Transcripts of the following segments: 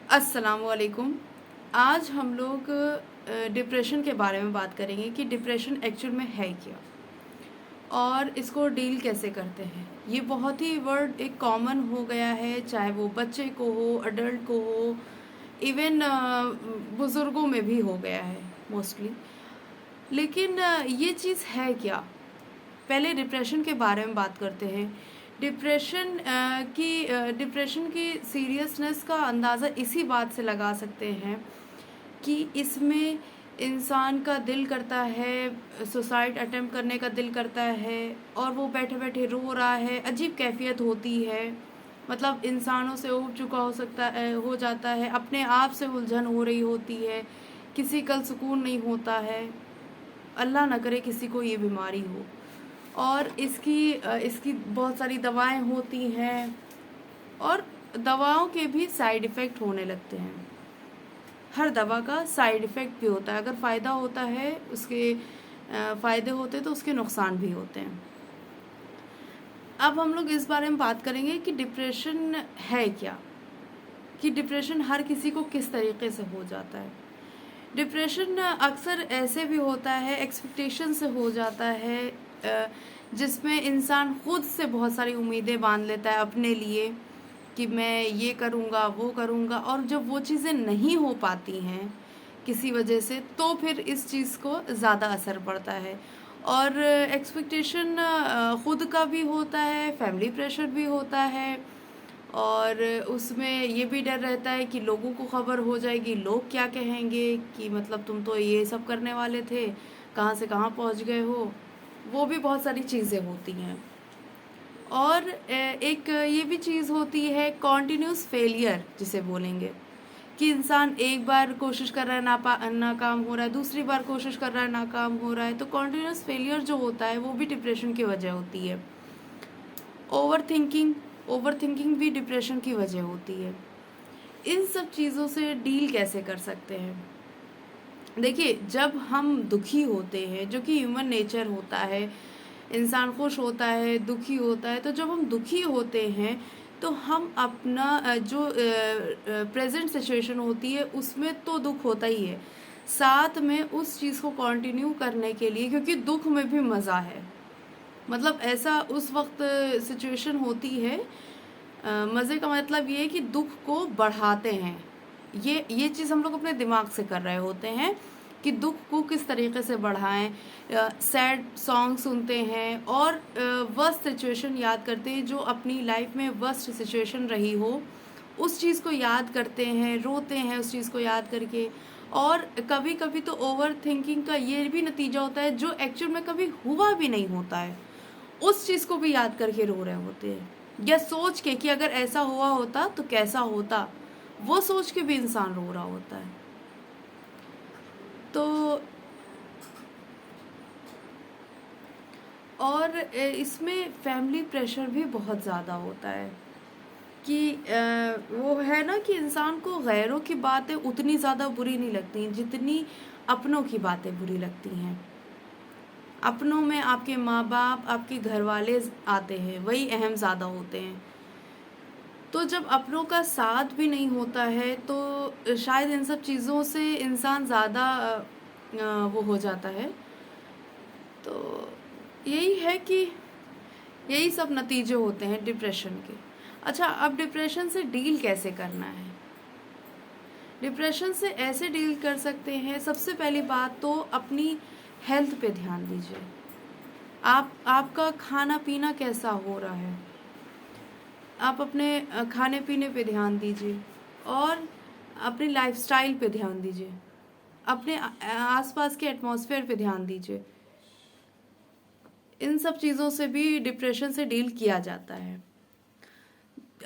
अस्सलाम वालेकुम। आज हम लोग डिप्रेशन के बारे में बात करेंगे कि डिप्रेशन एक्चुअल में है क्या और इसको डील कैसे करते हैं। ये बहुत ही वर्ड एक कॉमन हो गया है, चाहे वो बच्चे को हो, अडल्ट को हो, इवन बुज़ुर्गों में भी हो गया है मोस्टली। लेकिन ये चीज़ है क्या? पहले डिप्रेशन के बारे में बात करते हैं। डिप्रेशन की सीरियसनेस का अंदाज़ा इसी बात से लगा सकते हैं कि इसमें इंसान का दिल करता है, सुसाइड अटेम्प्ट करने का दिल करता है और वो बैठे बैठे रो रहा है। अजीब कैफियत होती है, मतलब इंसानों से ऊब चुका हो जाता है, अपने आप से उलझन हो रही होती है, किसी कल सुकून नहीं होता है। अल्लाह ना करे किसी को ये बीमारी हो। और इसकी बहुत सारी दवाएं होती हैं और दवाओं के भी साइड इफ़ेक्ट होने लगते हैं। हर दवा का साइड इफ़ेक्ट भी होता है। अगर फ़ायदा होता है, उसके फ़ायदे होते हैं तो उसके नुकसान भी होते हैं। अब हम लोग इस बारे में बात करेंगे कि डिप्रेशन है क्या, कि डिप्रेशन हर किसी को किस तरीके से हो जाता है। डिप्रेशन अक्सर ऐसे भी होता है, एक्सपेक्टेशन से हो जाता है, जिसमें इंसान खुद से बहुत सारी उम्मीदें बांध लेता है अपने लिए कि मैं ये करूँगा, वो करूँगा, और जब वो चीज़ें नहीं हो पाती हैं किसी वजह से, तो फिर इस चीज़ को ज़्यादा असर पड़ता है। और एक्सपेक्टेशन खुद का भी होता है, फैमिली प्रेशर भी होता है, और उसमें ये भी डर रहता है कि लोगों को खबर हो जाएगी, लोग क्या कहेंगे कि मतलब तुम तो ये सब करने वाले थे, कहाँ से कहाँ पहुँच गए हो। वो भी बहुत सारी चीज़ें होती हैं। और एक ये भी चीज़ होती है कॉन्टिन्यूस फेलियर जिसे बोलेंगे, कि इंसान एक बार कोशिश कर रहा है, नाकाम हो रहा है, दूसरी बार कोशिश कर रहा है, नाकाम हो रहा है। तो कॉन्टिन्यूस फेलियर जो होता है वो भी डिप्रेशन की वजह होती है। ओवर थिंकिंग भी डिप्रेशन की वजह होती है। इन सब चीज़ों से डील कैसे कर सकते हैं? देखिए, जब हम दुखी होते हैं, जो कि ह्यूमन नेचर होता है, इंसान खुश होता है, दुखी होता है, तो जब हम दुखी होते हैं तो हम अपना जो प्रेजेंट सिचुएशन होती है उसमें तो दुख होता ही है, साथ में उस चीज़ को कंटिन्यू करने के लिए, क्योंकि दुख में भी मज़ा है। मतलब ऐसा उस वक्त सिचुएशन होती है। मज़े का मतलब ये है कि दुख को बढ़ाते हैं। ये चीज़ हम लोग अपने दिमाग से कर रहे होते हैं कि दुख को किस तरीके से बढ़ाएं। सैड सॉन्ग सुनते हैं और वर्स्ट सिचुएशन याद करते हैं, जो अपनी लाइफ में वर्स्ट सिचुएशन रही हो उस चीज़ को याद करते हैं, रोते हैं उस चीज़ को याद करके। और कभी कभी तो ओवर थिंकिंग का ये भी नतीजा होता है, जो एक्चुअल में कभी हुआ भी नहीं होता है, उस चीज़ को भी याद करके रो रहे होते हैं, या सोच के कि अगर ऐसा हुआ होता तो कैसा होता, वो सोच के भी इंसान रो रहा होता है। तो और इसमें फैमिली प्रेशर भी बहुत ज़्यादा होता है कि वो है ना कि इंसान को गैरों की बातें उतनी ज़्यादा बुरी नहीं लगती जितनी अपनों की बातें बुरी लगती हैं। अपनों में आपके माँ बाप, आपके घर वाले आते हैं, वही अहम ज़्यादा होते हैं। तो जब अपनों का साथ भी नहीं होता है तो शायद इन सब चीज़ों से इंसान ज़्यादा वो हो जाता है। तो यही है कि यही सब नतीजे होते हैं डिप्रेशन के। अच्छा, अब डिप्रेशन से डील कैसे करना है? डिप्रेशन से ऐसे डील कर सकते हैं, सबसे पहली बात तो अपनी हेल्थ पे ध्यान दीजिए। आपका खाना पीना कैसा हो रहा है, आप अपने खाने पीने पे ध्यान दीजिए, और अपनी लाइफस्टाइल पे ध्यान दीजिए, अपने आसपास के एटमॉस्फेयर पे ध्यान दीजिए। इन सब चीज़ों से भी डिप्रेशन से डील किया जाता है।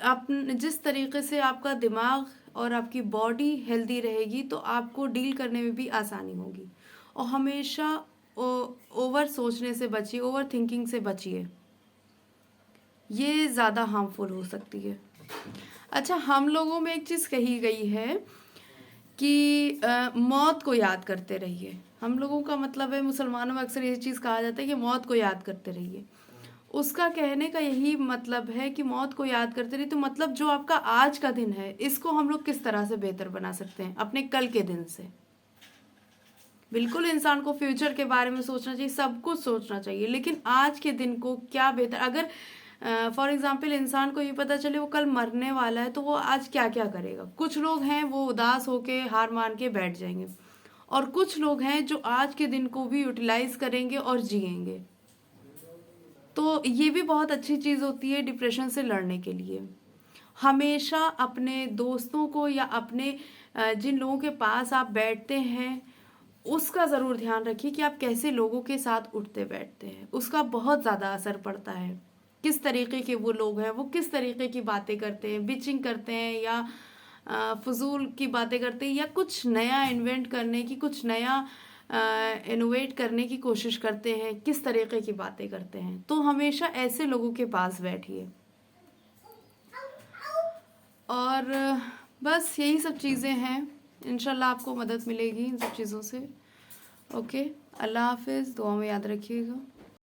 आप जिस तरीके से आपका दिमाग और आपकी बॉडी हेल्दी रहेगी तो आपको डील करने में भी आसानी होगी। और हमेशा ओवर सोचने से बचिए, ओवर थिंकिंग से बचिए, ये ज़्यादा हार्मफुल हो सकती है। अच्छा, हम लोगों में एक चीज़ कही गई है कि मौत को याद करते रहिए। हम लोगों का मतलब है, मुसलमानों में अक्सर ये चीज़ कहा जाता है कि मौत को याद करते रहिए। उसका कहने का यही मतलब है कि मौत को याद करते रहिए। तो मतलब जो आपका आज का दिन है, इसको हम लोग किस तरह से बेहतर बना सकते हैं अपने कल के दिन से। बिल्कुल इंसान को फ्यूचर के बारे में सोचना चाहिए, सब कुछ सोचना चाहिए, लेकिन आज के दिन को क्या बेहतर, अगर फॉर एग्जाम्पल इंसान को ये पता चले वो कल मरने वाला है, तो वो आज क्या क्या करेगा। कुछ लोग हैं वो उदास होके हार मान के बैठ जाएंगे, और कुछ लोग हैं जो आज के दिन को भी यूटिलाइज करेंगे और जिएंगे। तो ये भी बहुत अच्छी चीज़ होती है डिप्रेशन से लड़ने के लिए। हमेशा अपने दोस्तों को या अपने जिन लोगों के पास आप बैठते हैं उसका ज़रूर ध्यान रखिए कि आप कैसे लोगों के साथ उठते बैठते हैं। उसका बहुत ज़्यादा असर पड़ता है, किस तरीके के वो लोग हैं, वो किस तरीके की बातें करते हैं, बिचिंग करते हैं या फजूल की बातें करते हैं, या कुछ नया इन्वेंट करने की, कुछ नया इनोवेट करने की कोशिश करते हैं, किस तरीके की बातें करते हैं। तो हमेशा ऐसे लोगों के पास बैठिए। और बस यही सब चीज़ें हैं, इंशाल्लाह आपको मदद मिलेगी इन सब चीज़ों से। ओके, अल्लाह हाफिज़, दुआ में याद रखिएगा।